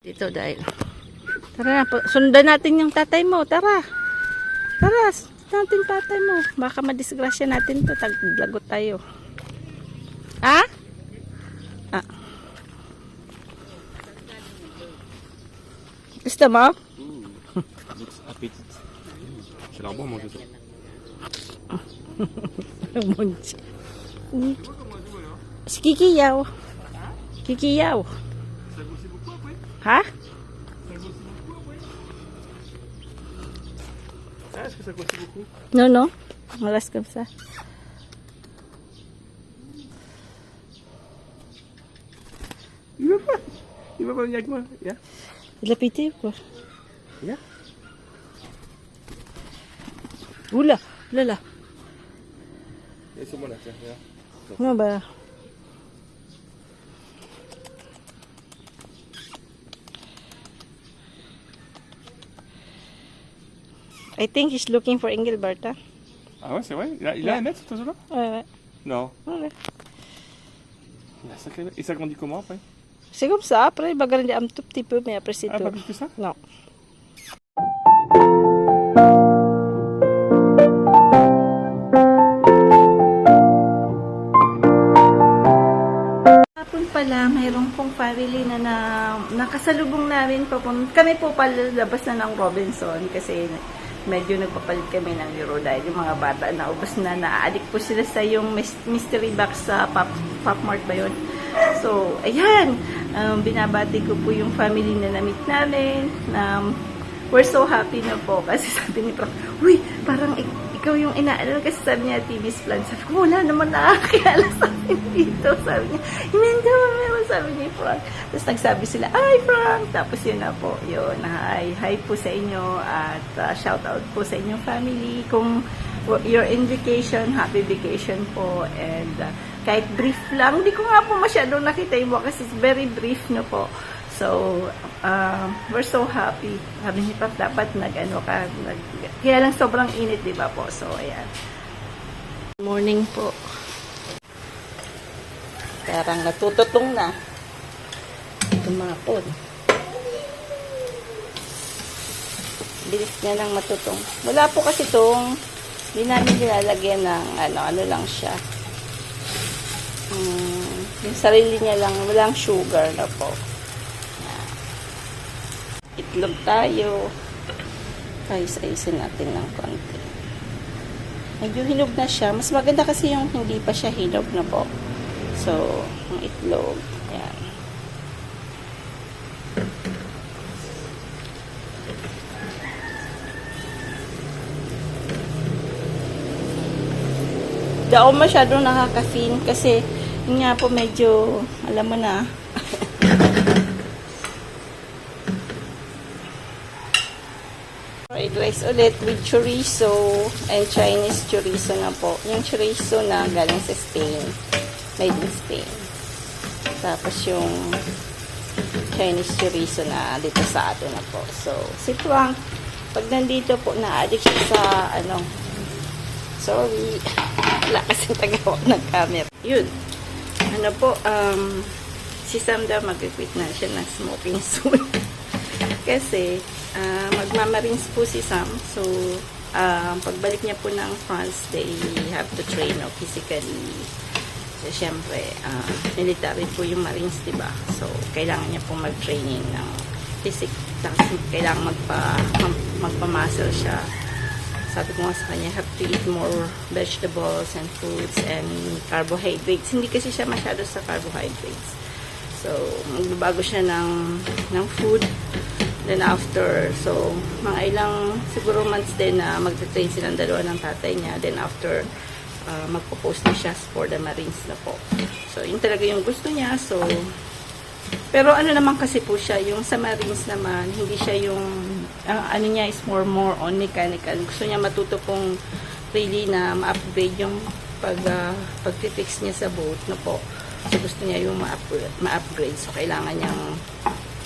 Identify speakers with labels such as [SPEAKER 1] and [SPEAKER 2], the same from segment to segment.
[SPEAKER 1] Dito dahil. Tara na, sundan natin yung tatay mo. Tara. Tara, sundan natin tatay mo. Baka madisgrasya natin to. Taglagot tayo. Ha? Ah. Gusto mo?
[SPEAKER 2] C'est l'air bon à manger ça.
[SPEAKER 1] Si Kikiyaw. Kikiyaw.
[SPEAKER 2] Ça grossit beaucoup après?
[SPEAKER 1] Ha?
[SPEAKER 2] Ça grossit beaucoup après? Ah, est-ce que ça grossit beaucoup?
[SPEAKER 1] No, no. Malas comme ça.
[SPEAKER 2] Il veut pas. Il veut pas venir avec moi. Viens.
[SPEAKER 1] Il a pété ou quoi?
[SPEAKER 2] Viens.
[SPEAKER 1] Oula, là là.
[SPEAKER 2] Laisse-moi là, tiens, viens.
[SPEAKER 1] Non, bah. I think he's looking for Engelbert, hein?
[SPEAKER 2] Ah ouais, c'est vrai? Il a un mètre, cet oiseau-là?
[SPEAKER 1] Ouais, ouais.
[SPEAKER 2] Non.
[SPEAKER 1] Ouais.
[SPEAKER 2] Il a sacré... Et ça grandit comment après?
[SPEAKER 1] C'est comme ça, après il va grandir un tout petit peu, mais après c'est
[SPEAKER 2] Ah,
[SPEAKER 1] tout.
[SPEAKER 2] pas plus que ça?
[SPEAKER 1] Non. Hapon pala, mayroong pong family na nakasalubong namin kami po palabas na ng Robinson kasi medyo nagpapalit kami ng euro dahil yung mga bata na ubos na naadik po sila sa yung mystery box sa Pop Mart ba yun? So, ayan, binabati ko po yung family na na-meet namin. We're so happy na po kasi sabi ni Frank, uy, parang ikaw yung inaalala kasi sabi niya TV's plan. Sabi ko, wala naman nakakilala sa akin dito. Sabi niya, hindi naman sabi ni Frank. Tapos nagsabi sila, ay Frank! Tapos yun na po, yun, hi po sa inyo at shout out po sa inyong family. Kung you're in vacation, happy vacation po and kahit brief lang, hindi ko nga po masyadong nakita yung kasi it's very brief na po. So, we're so happy. Sabi ni Pap, dapat kaya lang sobrang init, di ba po? So, ayan. Morning po. Parang natututong na. Tumapon. Bilis niya lang matutong. Wala po kasi itong, hindi namin nilalagyan ng, ano lang siya. Yung sarili niya lang, walang sugar na po. Itlog tayo. Ayos-ayosin natin ng konti. Medyo hinog na siya. Mas maganda kasi yung hindi pa siya hinog na po. So, ang itlog. Ayan. Di ako masyadong nakaka-fin kasi yun nga po medyo, alam mo na, fried rice ulit with chorizo and Chinese chorizo na po. Yung chorizo na galing sa Spain. Made in Spain. Tapos yung Chinese chorizo na dito sa atin na po. So, si Frank, pag nandito po, na-addict siya sa, sorry, wala kasing tagawa ng camera. Yun. Ano po, si Sam daw mag-quit na siya ng smoking soon. Kasi, magmamarines po si Sam. So, pagbalik niya po ng France, they have to train physically. So, syempre, military po yung Marines, diba? So, kailangan niya po mag-training ng physic. Kailangan magpa-muscle siya. Sabi ko nga sa kanya, have to eat more vegetables and fruits and carbohydrates. Hindi kasi siya masyado sa carbohydrates. So, magbabago siya ng food. Then after, so, mga ilang siguro months din na magte-train silang dalawa ng tatay niya. Then after, magpo-post na siya for the Marines na po. So, yun talaga yung gusto niya. So, pero ano naman kasi po siya, yung sa Marines naman, hindi siya yung, ano niya is more on mechanical. Gusto niya matuto pong really na ma-upgrade yung pag-fix niya sa boat na po. So, gusto niya yung ma-upgrade. So, kailangan niyang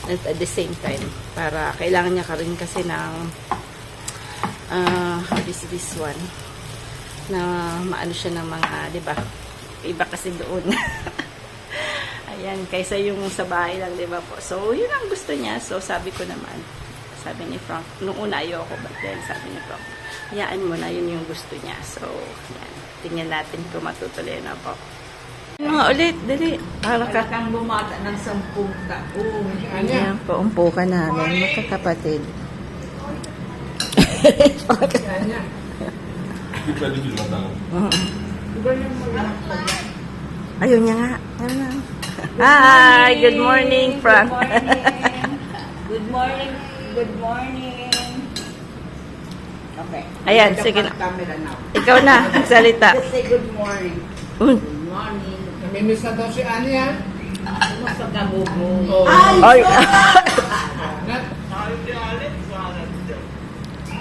[SPEAKER 1] at the same time, para kailangan niya ka rin kasi ng this one na maano siya ng mga, di ba? Iba kasi doon. Ayan, kaysa yung sa bahay lang, di ba po? So, yun ang gusto niya. So, sabi ko naman, sabi ni Frank, nung una ayoko, but then sabi ni Frank, hayaan mo na, yun yung gusto niya. So, yan. Tingnan natin kung matutuloy na po. Mga ulit, dali. Para ka.
[SPEAKER 3] Kang bumata ng 10 taon.
[SPEAKER 1] Ayan po, umpo ka namin, magkakapatid. Ayun niya nga. Ayun na. Hi, good morning, Frank.
[SPEAKER 3] Good morning. Good morning. Okay.
[SPEAKER 1] Ayan, sige na.
[SPEAKER 3] Camera now.
[SPEAKER 1] Ikaw na, salita.
[SPEAKER 3] Just say good morning.
[SPEAKER 1] Uy.
[SPEAKER 3] Good morning.
[SPEAKER 2] Namimiss na daw si Ani, ha?
[SPEAKER 3] Kumusta ka, Bobo?
[SPEAKER 2] Oo.
[SPEAKER 1] Ay!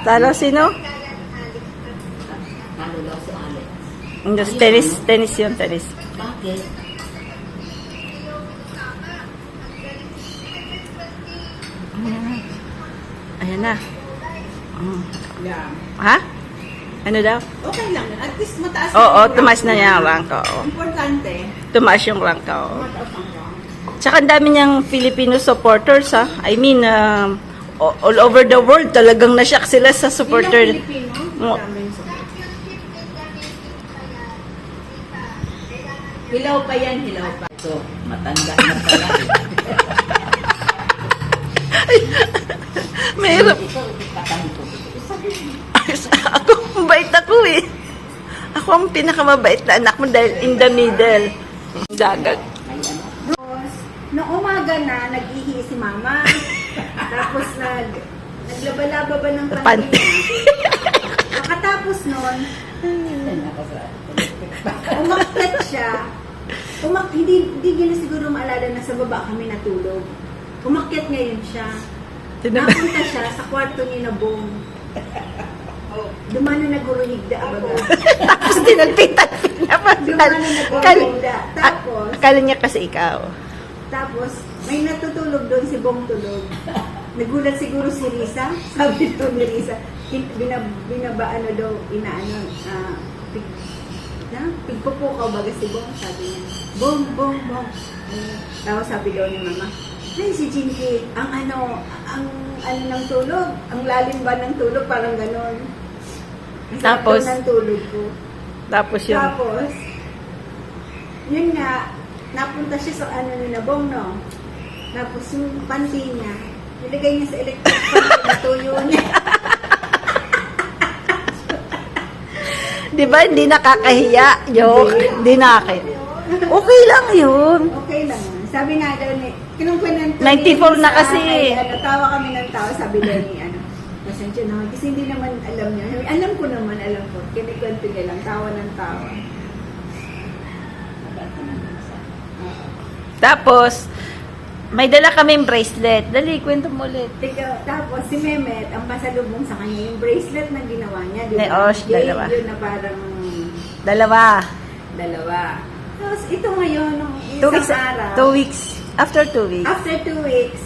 [SPEAKER 1] Talo sino?
[SPEAKER 3] Talo daw si Alex.
[SPEAKER 1] Tennis yun, tennis.
[SPEAKER 3] Bakit?
[SPEAKER 1] Ayan na.
[SPEAKER 3] Yeah.
[SPEAKER 1] Ha? Ano daw?
[SPEAKER 3] Okay lang. At least mataas
[SPEAKER 1] Oo,
[SPEAKER 3] yung
[SPEAKER 1] tumaas na
[SPEAKER 3] rank.
[SPEAKER 1] niya ang rank ko. Oo.
[SPEAKER 3] Importante.
[SPEAKER 1] Tumaas yung rank ko. Oo.
[SPEAKER 3] Mataas ang rank.
[SPEAKER 1] Tsaka ang dami niyang Filipino supporters, ha? I mean, all over the world, talagang nasyak sila sa supporter.
[SPEAKER 3] Ilang Pilipino?
[SPEAKER 1] Mo-
[SPEAKER 3] Maraming support. Hilaw pa yan, hilaw pa. So, matanda na pala.
[SPEAKER 1] Mayroon.
[SPEAKER 3] Ikaw, ikatanto.
[SPEAKER 1] Ako, mabait ako eh. Ako ang pinakamabait na anak mo dahil in the middle. Dagat.
[SPEAKER 4] Tapos, noong umaga na, nag-ihi si mama. Tapos naglaba-laba ba ng
[SPEAKER 1] Panty.
[SPEAKER 4] panty niya. Pagkatapos nun, umakyat siya. Hindi niya na siguro maalala na sa baba kami natulog. Umakyat ngayon siya. Napunta siya sa kwarto ni Nabong. Dumano naguruyigda abaga.
[SPEAKER 1] Tapos dinalpitan.
[SPEAKER 4] Dumano naguruyigda. Tapos,
[SPEAKER 1] Akala niya kasi ikaw.
[SPEAKER 4] Tapos, may natutulog doon si Bong tulog. Nagulat siguro si Risa. Sabi daw ni Risa, binabaan na daw, pigpupukaw baga si Bong. Sabi niya, Bong, Bong, Bong. Tapos sabi daw ni Mama, ay si Jinky, ang ano ng tulog, ang lalim ba ng tulog, parang ganon. Ang sarap
[SPEAKER 1] Tapos?
[SPEAKER 4] daw ng tulog ko.
[SPEAKER 1] Tapos yun.
[SPEAKER 4] Tapos, yun nga, napunta siya sa ano ni Nabong, no? Tapos yung panty niya, nilagay niya sa electric fan, natuyo niya.
[SPEAKER 1] Di ba hindi nakakahiya? Joke. Hindi nakakahiya. Okay lang yun.
[SPEAKER 4] Okay lang yun. Sabi nga daw ni, kinungkwenan
[SPEAKER 1] 94 na kasi.
[SPEAKER 4] Tawa kami ng tawa, sabi daw ni, pasensya na, kasi hindi naman alam niya. Sabi, alam ko. Kinikwento niya lang, tawa ng tawa.
[SPEAKER 1] Tapos, may dala kaming bracelet. Dali, kwento mo ulit.
[SPEAKER 4] Tapos si Mehmet, ang pasalubong sa kanya, yung bracelet na ginawa niya, di
[SPEAKER 1] Ni
[SPEAKER 4] ba?
[SPEAKER 1] Osh, dalawa.
[SPEAKER 4] Yun na parang
[SPEAKER 1] Dalawa.
[SPEAKER 4] Tapos ito ngayon, nung
[SPEAKER 1] 2 weeks.
[SPEAKER 4] isang araw,
[SPEAKER 1] 2 weeks. After 2 weeks.
[SPEAKER 4] after 2 weeks,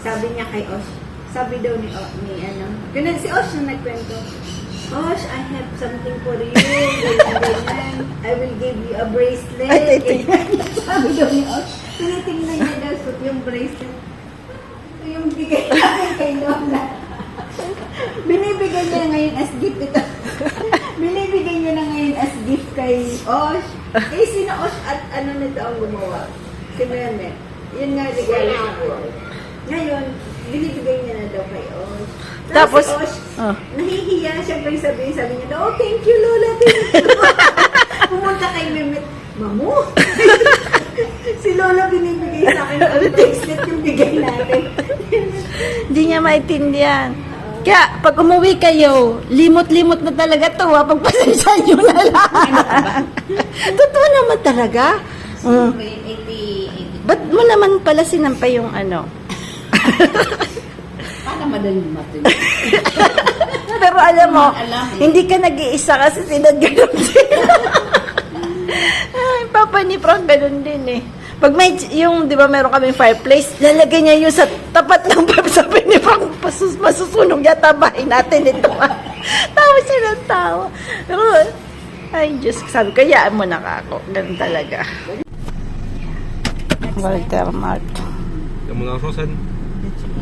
[SPEAKER 4] sabi niya kay Osh, sabi daw ni si Osh na nagkwento, Osh, I have something for you, ganyan. I will give you a bracelet.
[SPEAKER 1] Ay, ito.
[SPEAKER 4] Sabi daw ni Osh, tinitingnan niya daw yung bracelet. Ito yung bigay namin kay Lola. Binibigay niya ngayon as gift ito. Binibigay niya na ngayon as gift kay Osh. Eh, sino Osh at ano nito ang gumawa? Si Mehmet. Yun nga regalo sa akin. Ngayon, binibigay niya na daw kay Osh.
[SPEAKER 1] Tapos,
[SPEAKER 4] si Osh,
[SPEAKER 1] oh.
[SPEAKER 4] nahihiya siya pa yung sabi niya daw, oh, thank you Lola, thank you. Pumunta kay Mehmet, Mamu. Si Lola binibigay sa akin ang bracelet yung bigay natin.
[SPEAKER 1] Hindi niya maintindihan. Kaya, pag umuwi kayo, limot-limot na talaga to, ha? Pagpasensya nyo na lang. Totoo naman talaga.
[SPEAKER 3] May 80.
[SPEAKER 1] Ba't mo naman pala sinampay yung ano?
[SPEAKER 3] Paano madaling matin?
[SPEAKER 1] Pero alam mo,
[SPEAKER 3] Alam eh.
[SPEAKER 1] hindi ka nag-iisa kasi sinaganon din. Ay, papa ni Frank ganun din eh. Pag may, yung, di ba meron kaming fireplace, lalagay niya yung sa tapat ng sabi ni Frank, masusunog yata bahay natin ito. Tawa siya ng tawa. Pero, ay, Diyos, sabi ko, yaan mo na ako. Ganun talaga. Walter Mart.
[SPEAKER 2] Il y a mon argent, San.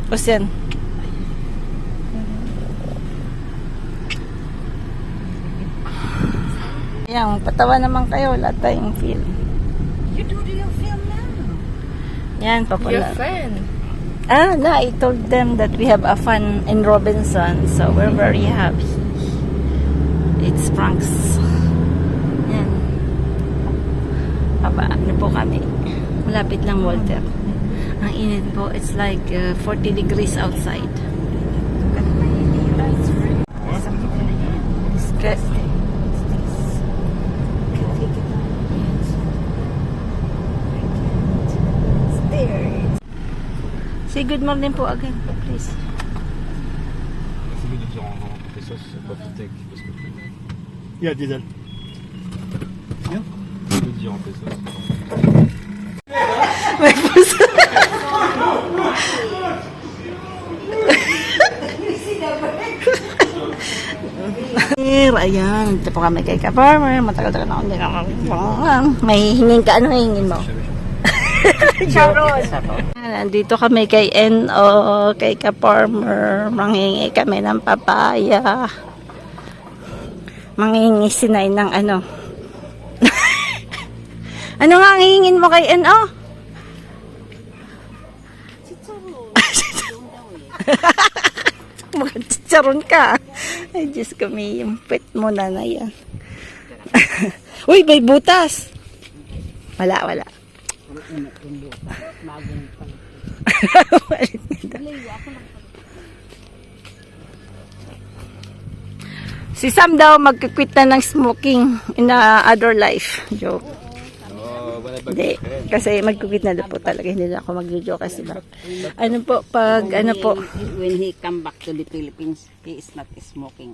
[SPEAKER 1] Tapos yan. Yan, patawa naman kayo. Wala tayong film.
[SPEAKER 3] You do your film now.
[SPEAKER 1] Yan,
[SPEAKER 5] Your
[SPEAKER 1] papula.
[SPEAKER 5] friend.
[SPEAKER 1] No, I told them that we have a fun in Robinson. So, we're very happy. It's pranks. Yan. Ano po kami. Malapit lang, Walter. Ang init po. It's like 40 degrees outside. Disgusting. Say good morning po again, please.
[SPEAKER 2] C'est mieux de dire en pesos, c'est pas plus tech. Parce que... Il y a diesel. Bien. C'est mieux de dire en pesos.
[SPEAKER 1] May puso. Ayan, ito po kami kay Ka-Farmer. Matagal-tagal na ako hindi na may hingin ka. Ano hingin mo? Charon. Nandito kami kay N.O. kay Ka-Farmer. Manghingi kami ng papaya. Manghingi sinay ng ano. Ano nga ang hingin mo kay N.O.? Mukhang chicharon ka. Ay, Diyos ko, may yung pet mo na yan. Uy, may butas. Wala. Si Sam daw magkikwit na ng smoking in other life. Joke. Hindi. Kasi magkikwit na po talaga. Hindi na ako mag-joke kasi ba. Ano po, pag ano po.
[SPEAKER 3] When he come back to the Philippines, he is not smoking.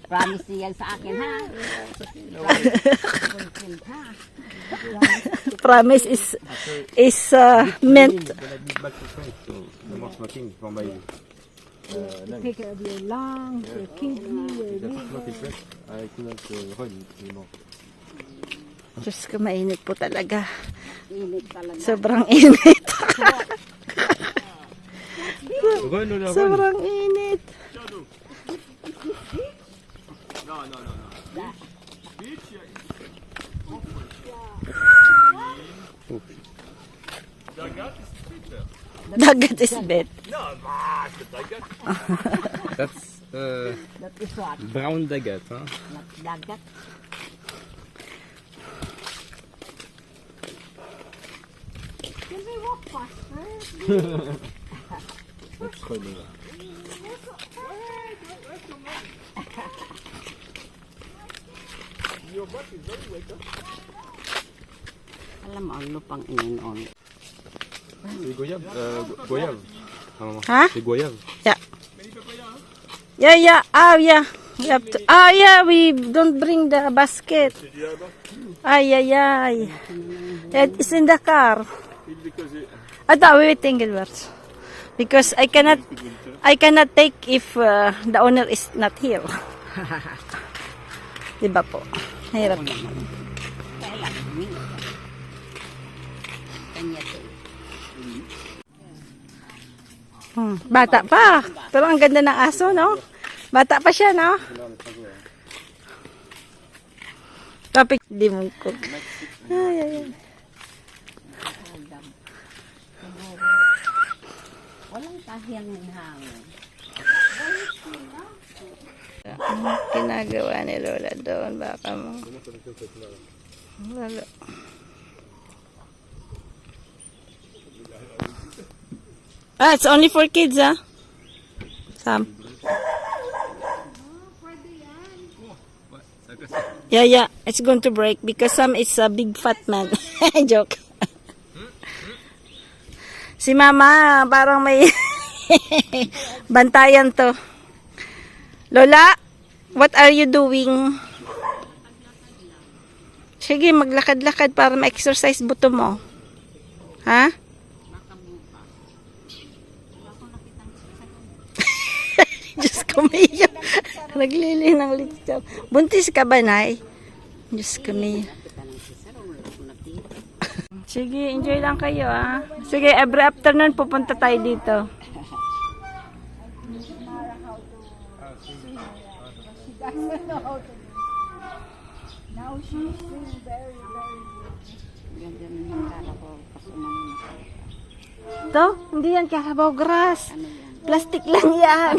[SPEAKER 3] Promise niya sa akin, ha?
[SPEAKER 1] Promise is meant.
[SPEAKER 4] Take care of your lungs, your kidney, your
[SPEAKER 1] Diyos ko, mainit po talaga.
[SPEAKER 3] Init talaga.
[SPEAKER 1] Sobrang init.
[SPEAKER 2] Ron, Ron.
[SPEAKER 1] Sobrang init. Dagat is bet.
[SPEAKER 2] That's
[SPEAKER 3] That is what?
[SPEAKER 2] brown dagat, huh?
[SPEAKER 3] Not dagat.
[SPEAKER 4] Can we walk faster?
[SPEAKER 2] That's funny.
[SPEAKER 3] Alam mo, ang lupang ininon.
[SPEAKER 2] C'est goyave. Goyave.
[SPEAKER 1] Huh?
[SPEAKER 2] C'est goyave.
[SPEAKER 1] Yeah. Yeah. We have to, we don't bring the basket. Ay. It's in the car. Ata, we waiting, Gilbert. Because I cannot take if the owner is not here. Diba po? Hirap.
[SPEAKER 3] Kailan, kanya to.
[SPEAKER 1] Bata pa. Pero ang ganda ng aso, no? Bata pa siya, no? Topic, di mo ko. Ay.
[SPEAKER 3] Walang kahiyang hangin.
[SPEAKER 1] Ginagawa ni Lola doon. Baka mo. Wala. It's only for kids, Sam. Yeah. It's going to break because Sam is a big fat man. Joke. Si Mama, parang may bantayan to. Lola, what are you doing? Sige, maglakad-lakad para ma-exercise buto mo. Ha? Diyos ko, Mia. Naglili ng litsyon. Buntis ka ba, Nay? Diyos ko, Mia. Sige, enjoy lang kayo ah. Sige, every afternoon pupunta tayo dito.
[SPEAKER 4] Now she's still very, very
[SPEAKER 3] Ganda na yung karabaw. Kasuman na.
[SPEAKER 1] To, hindi yan Carabao grass.
[SPEAKER 3] Ano yan?
[SPEAKER 1] Plastic lang yan.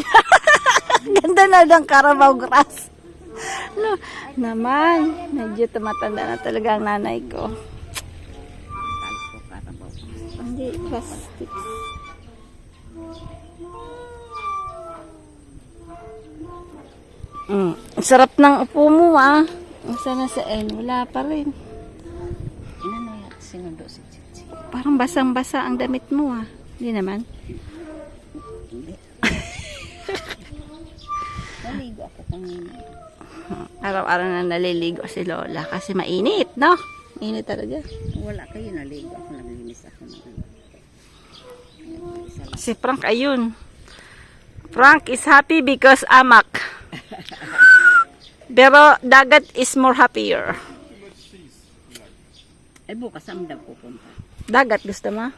[SPEAKER 1] Ganda na ng Carabao grass. No, naman, medyo tumatanda na talaga ang nanay ko.
[SPEAKER 3] Kalis ko karabaw.
[SPEAKER 1] Hindi, plastic. Ang sarap ng upo mo ah. Sana sa N, wala pa rin.
[SPEAKER 3] Inano yan? Sinundo si Chichi.
[SPEAKER 1] Parang basang-basa ang damit mo ah. Hindi naman.
[SPEAKER 3] Hindi. Naligo ako kanina.
[SPEAKER 1] Araw-araw na naliligo si Lola kasi mainit, no? Init talaga.
[SPEAKER 3] Wala kayo, naligo ako. Naglinis ako ng ano. Isa lang.
[SPEAKER 1] Si Frank, ayun. Frank is happy because amak. Pero dagat is more happier.
[SPEAKER 3] Ay, bukas ang daw pupunta.
[SPEAKER 1] Dagat, gusto mo?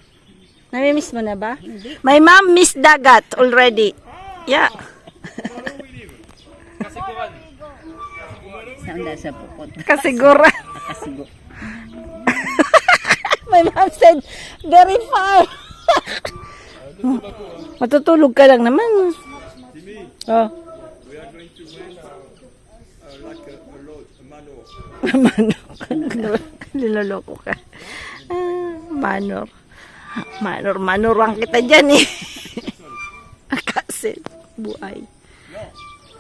[SPEAKER 1] Namimiss mo na ba?
[SPEAKER 3] Hindi.
[SPEAKER 1] My mom miss dagat already. Yeah.
[SPEAKER 3] Saan daw sa pupunta?
[SPEAKER 1] Kasigura.
[SPEAKER 3] Kasigo.
[SPEAKER 1] My mom said, very far. Matutulog ka lang naman. Oh.
[SPEAKER 2] We are going to rent like a lot, a manor.
[SPEAKER 1] Manor. Niloloko ka. Manor. Manor ang kita dyan eh. Castle. Buhay.
[SPEAKER 2] No,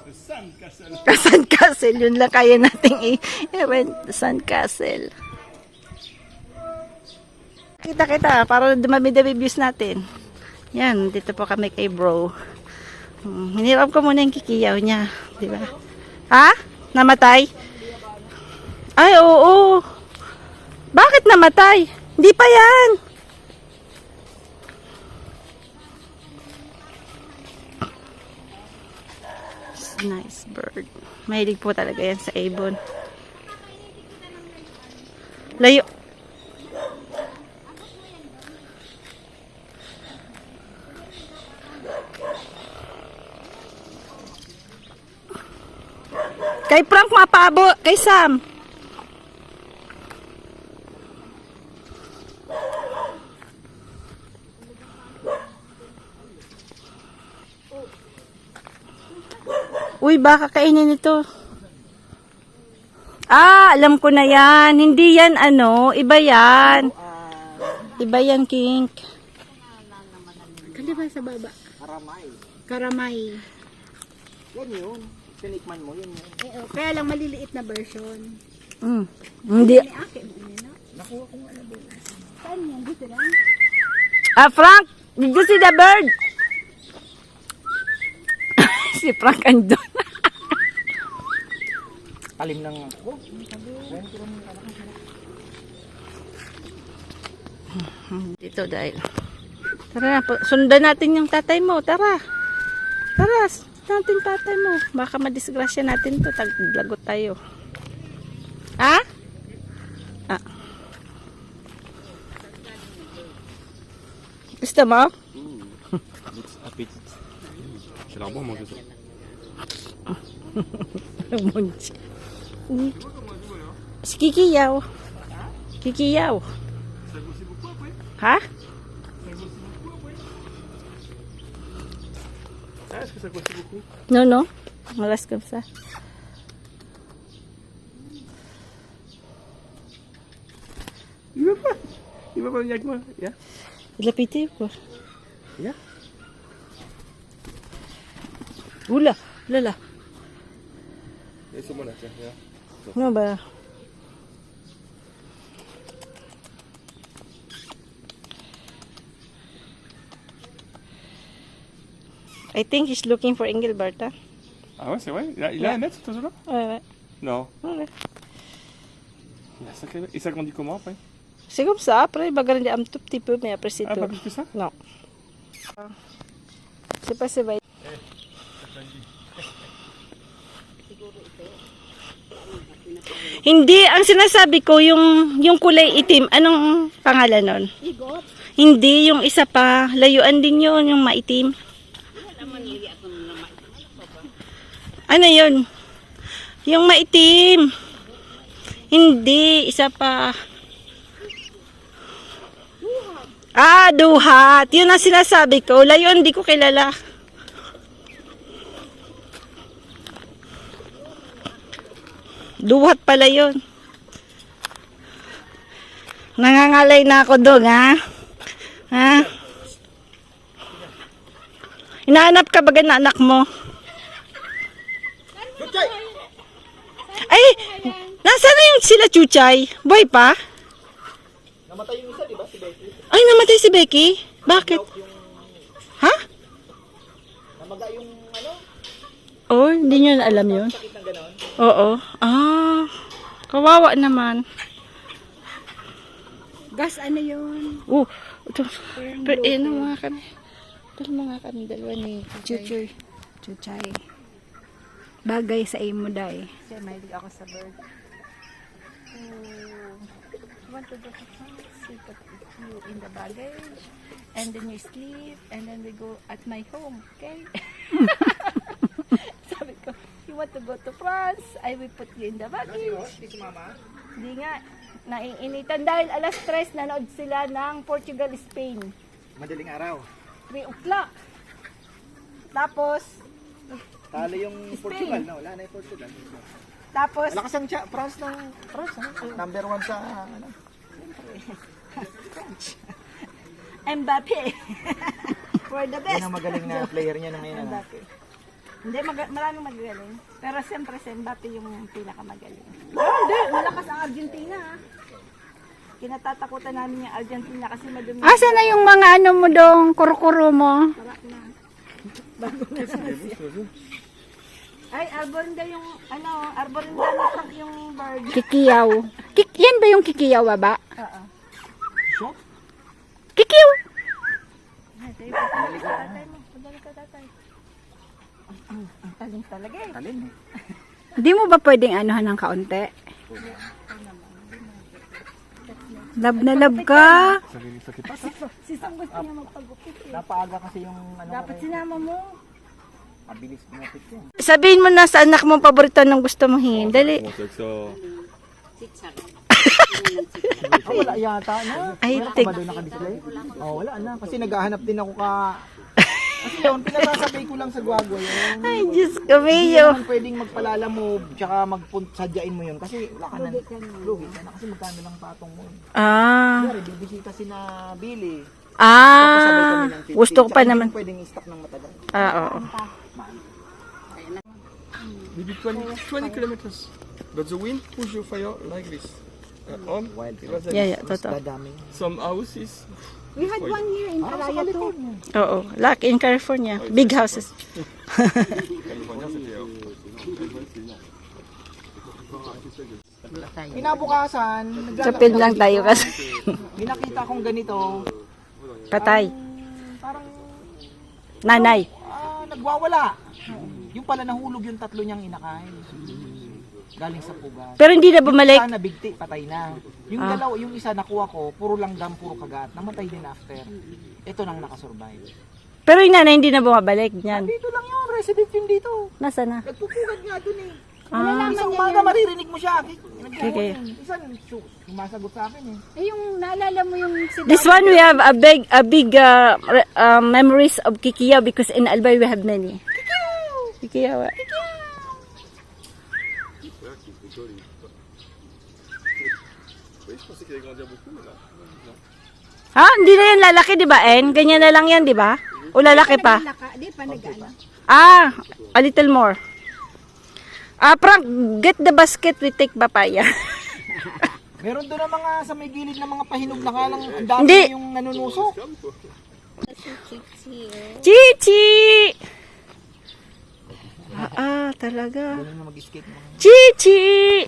[SPEAKER 2] the Sun Castle.
[SPEAKER 1] Sun Castle. Yun lang kaya nating i-rent. Sun Castle. Kita. Para dumami-dami views natin. Yan. Dito po kami kay bro. Hinirap ko muna yung kikiyaw niya. Diba? Ha? Namatay? Ay, oo. Bakit namatay? Hindi pa yan. Nice bird. Mahilig po talaga yan sa ibon. Layo. Kay Frank mapabo, kay Sam. Uy, baka kainin ito. Ah, alam ko na yan. Hindi yan ano, iba yan. Iba yan, Kink.
[SPEAKER 3] Kali ba sa baba? Karamay.
[SPEAKER 2] Yan yun. Tinikman mo, yun yun.
[SPEAKER 3] Kaya lang maliliit na version.
[SPEAKER 1] Hindi.
[SPEAKER 3] Akin, nakuha kong ano ba? Saan yan? Dito lang?
[SPEAKER 1] Ah, Frank, did you see the bird? Si Frank andun.
[SPEAKER 2] Talim ng ako.
[SPEAKER 1] Dito dahil. Tara na, sundan natin yung tatay mo. Tara. Tara, sundan natin tatay mo. Baka madisgrasya natin to. Taglagot tayo. Ha? Ah. Gusto mo?
[SPEAKER 2] Appétit. J'ai l'air bon manger ça.
[SPEAKER 1] Munch. Si Kikiyaw. Kikiyaw. Ha?
[SPEAKER 2] Ah, est-ce que ça grossit beaucoup?
[SPEAKER 1] Non, non. On reste comme ça.
[SPEAKER 2] Il veut pas. Il veut pas venir avec moi. Yeah.
[SPEAKER 1] Il a pété ou quoi?
[SPEAKER 2] Yeah.
[SPEAKER 1] Oula, là là.
[SPEAKER 2] Laisse-moi là, tiens. Regarde.
[SPEAKER 1] Non, bah. I think he's looking for Engelbert, hein?
[SPEAKER 2] Ah ouais, c'est vrai? Il a un net, cet oiseau-là?
[SPEAKER 1] Ouais, ouais.
[SPEAKER 2] Non.
[SPEAKER 1] Ouais.
[SPEAKER 2] Il a sacré... Et ça grandit comment après?
[SPEAKER 1] C'est comme ça, après il va grandir un tout petit peu, mais après c'est
[SPEAKER 2] Ah,
[SPEAKER 1] tout.
[SPEAKER 2] pas plus que ça?
[SPEAKER 1] Non. Je sais pas si va Hindi, ang sinasabi ko, yung kulay itim, anong pangalan nun?
[SPEAKER 3] Igot.
[SPEAKER 1] Hindi, yung isa pa, layuan din yun, yung maitim. Ano yun? Yung maitim. Hindi, isa pa. Duhat. Yun ang sinasabi ko. Layuan, di ko kilala. Duhat pala yun. Nangangalay na ako doon, ha? Ha? Hinahanap ka ba na anak mo? Ay! Nasaan na yung sila Chuchay? Boy pa?
[SPEAKER 2] Namatay yung isa, di ba? Si Becky.
[SPEAKER 1] Ay, namatay si Becky? Bakit? Ha?
[SPEAKER 2] Namaga yung ano?
[SPEAKER 1] Oh, hindi nyo na alam yun?
[SPEAKER 2] Sakit ng ganon.
[SPEAKER 1] Oo. Kawawa naman.
[SPEAKER 4] Gas, ano yun?
[SPEAKER 1] Ito. Pero, mga kami. Ito mga kami, dalawa ni
[SPEAKER 4] Chuchay. Chuchay. Bagay sa imo, day.
[SPEAKER 1] Siya, mahilig ako sa bird. Want to go to France, we put you in the baggage, and then you sleep, and then we go at my home, okay? Sabi ko, you want to go to France, I will put you in the baggage.
[SPEAKER 2] Hindi si mama?
[SPEAKER 1] Hindi nga, naiinitan dahil alas 3 nanood sila ng Portugal-Spain.
[SPEAKER 2] Madaling araw.
[SPEAKER 1] 3 o'clock. Tapos,
[SPEAKER 2] Talo yung Portugal, no? Wala na yung Portugal.
[SPEAKER 1] tapos,
[SPEAKER 2] Malakas ang France ng France, ano? Number 1 sa, ano?
[SPEAKER 1] Mbappe. For the
[SPEAKER 2] Yan
[SPEAKER 1] best.
[SPEAKER 2] ang magaling na player niya na ngayon. Ano?
[SPEAKER 1] Mbappe. Hindi, maraming magagaling. Pero siyempre, si Mbappe yung pinakamagaling. Hindi, malakas ang Argentina. Kinatatakutan namin yung Argentina kasi madumi.
[SPEAKER 4] Asa na yung mga ano mo dong, kuro-kuro mo?
[SPEAKER 1] Parak na. Bago na siya. Ay, arborinda yung, arborinda na pag yung bird.
[SPEAKER 4] Kikiyaw. Yan ba yung kikiyaw, baba?
[SPEAKER 1] Oo.
[SPEAKER 2] Shot?
[SPEAKER 4] Kikiyaw!
[SPEAKER 1] Ay, tayo, padali ka tatay mo. Padali ka tatay. Ang taling talaga eh.
[SPEAKER 2] Talin eh.
[SPEAKER 4] Di mo ba pwedeng anuhan ng kaunti? Love na love ka.
[SPEAKER 2] Sakit pa.
[SPEAKER 1] Si Sam gusto niya magpagupit eh.
[SPEAKER 2] Napaaga kasi yung ano.
[SPEAKER 1] Dapat sinama mo.
[SPEAKER 2] Mabilis kumapit yan.
[SPEAKER 1] Sabihin mo na sa anak mo paborito ng gusto mong hingin. Dali.
[SPEAKER 3] Sitsar.
[SPEAKER 2] Wala yata na.
[SPEAKER 1] Ay,
[SPEAKER 2] Wala ka ba doon naka-display? Wala na. Kasi naghahanap din ako ka... Kasi yun, pinasasabay ko lang sa guagwa yun.
[SPEAKER 1] Ay, Diyos ko,
[SPEAKER 2] Hindi
[SPEAKER 1] Mayo.
[SPEAKER 2] naman pwedeng magpalala mo, tsaka sadyain mo yun. Kasi wala ka na. Lugi ka na. Kasi magkano lang patong mo. Kaya bibisita si na Billy. Papasabay kami ng 50.
[SPEAKER 1] Gusto ko pa
[SPEAKER 2] Tsaka
[SPEAKER 1] naman.
[SPEAKER 2] Hindi pwedeng i-stock ng matagal.
[SPEAKER 1] Oo.
[SPEAKER 5] Maybe 20 kilometers. But the wind push your fire like this. On.
[SPEAKER 2] Wild.
[SPEAKER 5] It was
[SPEAKER 1] Yeah, totoo.
[SPEAKER 2] Dadaming.
[SPEAKER 5] some houses.
[SPEAKER 4] We had one here in Alaya too.
[SPEAKER 1] Oo. Like in California. Big houses.
[SPEAKER 5] California, c'était.
[SPEAKER 2] Kinabukasan,
[SPEAKER 1] Sa field lang tayo kasi.
[SPEAKER 2] Pinakita kong ganito,
[SPEAKER 1] Patay.
[SPEAKER 2] parang
[SPEAKER 1] Nanay.
[SPEAKER 2] nagwawala. Yung pala nahulog yung tatlo niyang inakain. Galing sa pugas.
[SPEAKER 1] Pero hindi na bumalik.
[SPEAKER 2] Isa nabigti, patay na. Yung dalawa, yung isa nakuha ko, puro langgam, puro kagat. Namatay din after. Ito nang nakasurvive.
[SPEAKER 1] Pero yung nanay hindi na bumabalik niyan.
[SPEAKER 2] Dito lang yun, resident yun dito.
[SPEAKER 1] Nasa na?
[SPEAKER 2] Nagpupugad nga dun eh.
[SPEAKER 1] Ah,
[SPEAKER 2] Isang umaga maririnig mo siya.
[SPEAKER 1] Okay.
[SPEAKER 2] Isa, sumasagot sa akin eh.
[SPEAKER 4] Yung naalala mo yung
[SPEAKER 1] this one we have a big memories of Kikiyaw because in Albay we have many. Kikiyaw. Ha? Hindi na yan lalaki, di ba, En? Ganyan na lang yan, di ba? O lalaki pa?
[SPEAKER 4] Di pa nag-ano.
[SPEAKER 1] A little more. Frank, get the basket, we take papaya.
[SPEAKER 2] Meron doon ang mga sa may gilid ng mga pahinog na kalang ang dami
[SPEAKER 1] Hindi.
[SPEAKER 2] yung nanunusok.
[SPEAKER 1] Chichi! Talaga.
[SPEAKER 2] Ganun na mag-escape mo.
[SPEAKER 1] Chichi!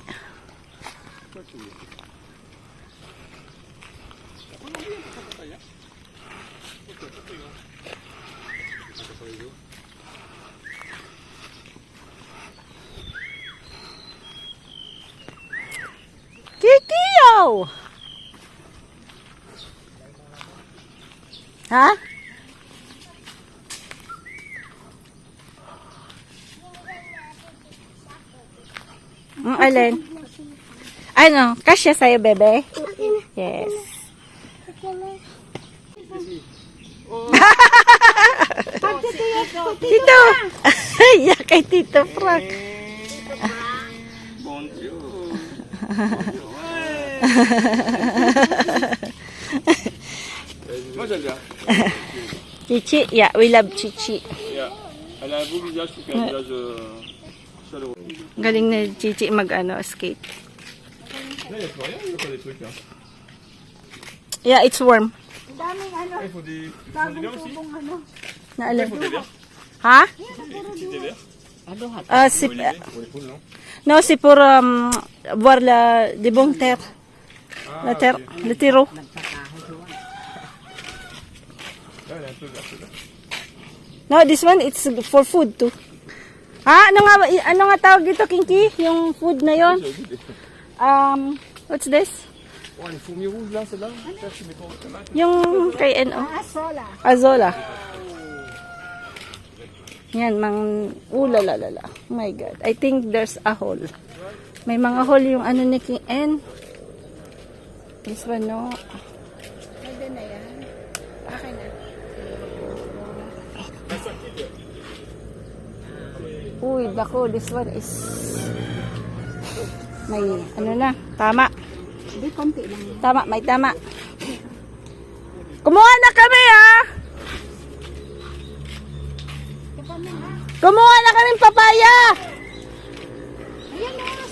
[SPEAKER 1] Wow! Ha? Alin? Ano? Kasya sa'yo, bebe? Yes. Tito! Iya kay Tito Frank.
[SPEAKER 5] Bon Dieu. Moi j'aime bien.
[SPEAKER 1] Chichi? Yeah, we love Chichi.
[SPEAKER 5] Yeah. Elle a un beau visage, je trouve qu'elle a un visage chaleureux.
[SPEAKER 1] Galing na Chichi skate.
[SPEAKER 5] Là, il n'y a plus rien, il n'y a pas des trucs là.
[SPEAKER 1] Yeah, it's warm.
[SPEAKER 4] Ang daming ano,
[SPEAKER 5] Là, il faut des
[SPEAKER 4] bagong
[SPEAKER 5] verres aussi.
[SPEAKER 4] tubong ano.
[SPEAKER 1] Naalala.
[SPEAKER 5] Il faut des verres.
[SPEAKER 1] Ha?
[SPEAKER 5] Des petits verres.
[SPEAKER 1] Si,
[SPEAKER 5] Pour les poules, non?
[SPEAKER 1] no, si pour voir la de bon terre. La terre, le tiro.
[SPEAKER 5] Là, elle est un peu verte là.
[SPEAKER 1] No, this one it's for food too. Ha? Ano nga tawag dito, Kinky? Yung food na yon? What's this?
[SPEAKER 5] Oh, les fourmis rouges là, celle-là. Ça, tu mets ton tomate.
[SPEAKER 1] Yung kay N.O.
[SPEAKER 4] Asola.
[SPEAKER 1] Azola. Yan, ulalalala. Oh my God. I think there's a hole. May mga hole yung ano ni King N. This one, no.
[SPEAKER 4] Pwede na yan. Okay na.
[SPEAKER 1] Uy, dako, this one is may ano na, tama.
[SPEAKER 4] Hindi, konti lang yan.
[SPEAKER 1] Tama, may tama. Kumuha na kami, ha? Kumuha na kami papaya!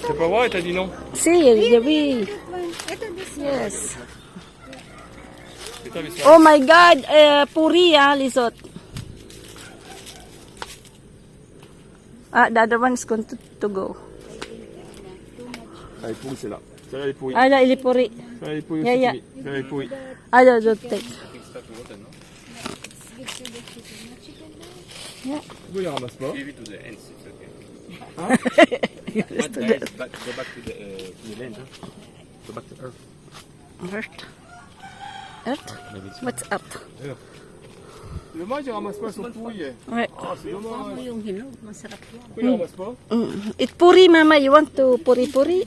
[SPEAKER 5] C'est pas vrai, t'as dit non.
[SPEAKER 1] Si, oui.
[SPEAKER 4] Ito, this one.
[SPEAKER 1] Yes.
[SPEAKER 5] Et t'avais ça.
[SPEAKER 1] Oh my God, puri, ha, Lisot. The other one is going to go.
[SPEAKER 5] Elle est pourrie celle-là. Celle-là elle est pourrie.
[SPEAKER 1] Ala, ili puri.
[SPEAKER 5] Celle-là elle est pourrie
[SPEAKER 1] Yeah,
[SPEAKER 5] aussi.
[SPEAKER 1] yeah.
[SPEAKER 5] Timmy. Celle-là elle est pourrie.
[SPEAKER 1] Don't take.
[SPEAKER 5] Pourquoi il ramasse pas?
[SPEAKER 6] Give it to the ants, it's okay.
[SPEAKER 1] Yes, to
[SPEAKER 6] Guys, go back to the land, huh? Go back to Earth.
[SPEAKER 1] Earth. Earth?
[SPEAKER 6] Maybe it's
[SPEAKER 1] What's up?
[SPEAKER 5] Dommage, il ramasse pas, elles sont pourries.
[SPEAKER 1] Ouais.
[SPEAKER 5] Ah, c'est dommage.
[SPEAKER 3] Yung hinog, masarap yan.
[SPEAKER 5] Pourquoi il ramasse pas?
[SPEAKER 1] It puri, mama. You want to puri-puri?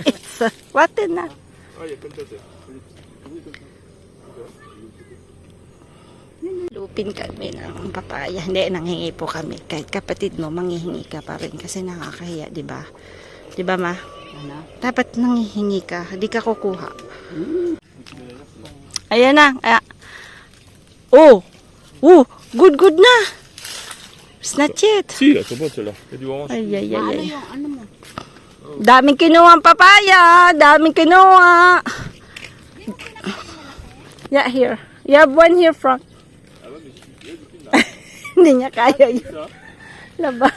[SPEAKER 1] It's rotten na.
[SPEAKER 5] Ah, il y a comme ça, c'est.
[SPEAKER 1] Lupin kami ng papaya. Hindi, nanghingi po kami. Kahit kapatid mo, manghihingi ka pa rin. Kasi nakakahiya, di ba? Di ba, ma?
[SPEAKER 3] Ano?
[SPEAKER 1] Dapat nanghihingi ka. Di ka kukuha. Ayan na. Oh! Oh! Good na! It's not yet.
[SPEAKER 5] Si, elles sont bonnes celles-là. Il y a du orange.
[SPEAKER 1] Ay, ay, ay,
[SPEAKER 3] Ano
[SPEAKER 1] ay.
[SPEAKER 3] yung ano mo?
[SPEAKER 1] Daming kinuha ang papaya. Daming kinuha. Yeah, here. You have one here, Frank. Hindi niya kaya yun. Laba.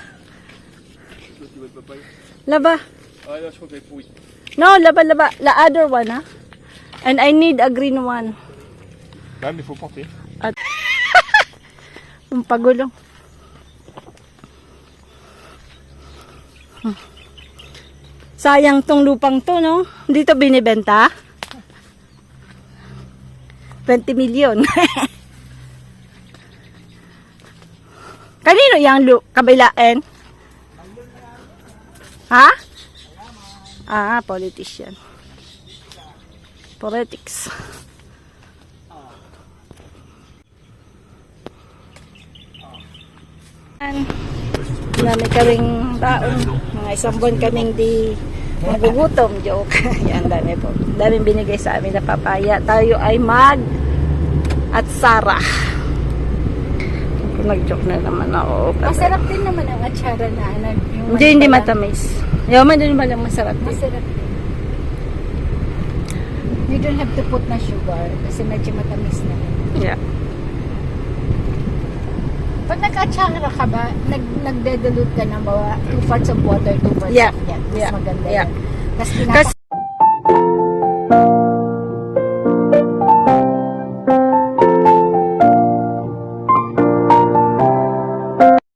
[SPEAKER 1] Laba.
[SPEAKER 5] Ah, là, je crois qu'elle est pourrie.
[SPEAKER 1] No, laba. The other one, ha? And I need a green one.
[SPEAKER 5] Ah, mais il faut porter.
[SPEAKER 1] Yung pagulong. Sayang tong lupang to, no? Dito binibenta. 20 million. Kanino yung kabilaan? Ha? Politician. Politics. Dami kaming baon. Mga isang buwan kaming di nagugutom. Joke. Yan, dami po. Daming binigay sa amin na papaya. Tayo ay at Sarah. Nag-joke na naman ako.
[SPEAKER 4] Masarap din naman ang atsara na. Yung
[SPEAKER 1] Hindi matamis. Yaman din ba lang masarap din.
[SPEAKER 4] Masarap din. You don't have to put na sugar kasi medyo matamis na.
[SPEAKER 1] Yeah.
[SPEAKER 4] Pag nag-atsara ka ba, nagde-dilute ka ng bawa 2 parts of water, 2 parts
[SPEAKER 1] Yeah.
[SPEAKER 4] of yan. Mas
[SPEAKER 1] Yeah.
[SPEAKER 4] maganda
[SPEAKER 1] Yeah.
[SPEAKER 4] yan. Tapos
[SPEAKER 1] Kasi